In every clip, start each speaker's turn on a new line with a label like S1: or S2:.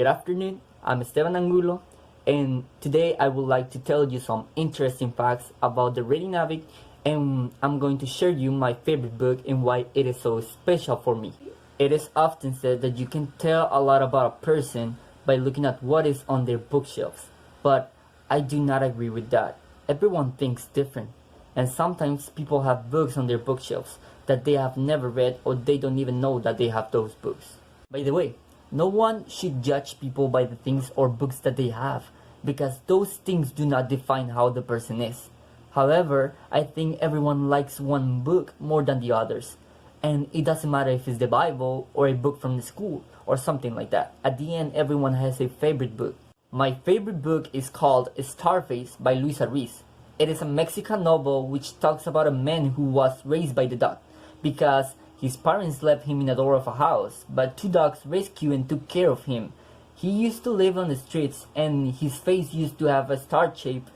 S1: Good afternoon, I'm Estevan Angulo, and today I would like to tell you some interesting facts about the reading habit, and I'm going to share you my favorite book and why it is so special for me. It is often said that you can tell a lot about a person by looking at what is on their bookshelves, but I do not agree with that. Everyone thinks different, and sometimes people have books on their bookshelves that they have never read or they don't even know that they have those books. By the way, no one should judge people by the things or books that they have, because those things do not define how the person is. However, I think everyone likes one book more than the others, and it doesn't matter if it's the Bible or a book from the school or something like that. At the end, everyone has a favorite book. My favorite book is called Starface by Luisa Ruiz. It is a Mexican novel which talks about a man who was raised by the dog, because his parents left him in the door of a house, but two dogs rescued and took care of him. He used to live on the streets, and his face used to have a star shape,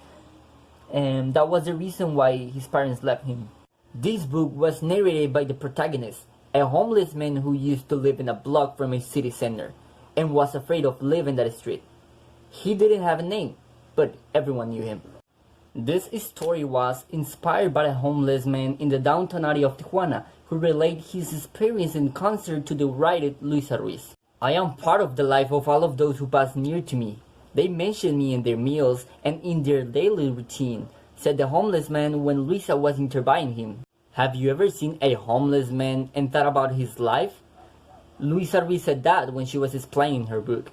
S1: and that was the reason why his parents left him. This book was narrated by the protagonist, a homeless man who used to live in a block from a city center, and was afraid of living that street. He didn't have a name, but everyone knew him. This story was inspired by a homeless man in the downtown area of Tijuana who relayed his experience in concert to the writer Luisa Ruiz. I am part of the life of all of those who pass near to me. They mention me in their meals and in their daily routine, said the homeless man when Luisa was interviewing him. Have you ever seen a homeless man and thought about his life? Luisa Ruiz said that when she was explaining her book.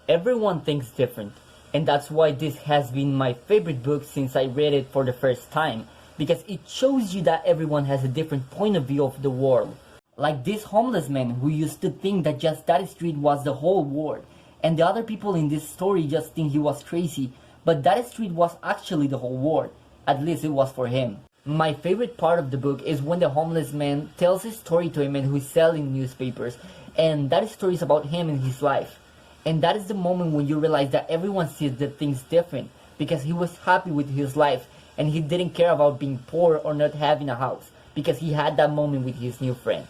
S1: Everyone thinks different, and that's why this has been my favorite book since I read it for the first time, because it shows you that everyone has a different point of view of the world. Like this homeless man who used to think that just that street was the whole world, and the other people in this story just think he was crazy, but that street was actually the whole world. At least it was for him. My favorite part of the book is when the homeless man tells a story to a man who is selling newspapers, and that story is about him and his life. And that is the moment when you realize that everyone sees the things different, because he was happy with his life and he didn't care about being poor or not having a house, because he had that moment with his new friend.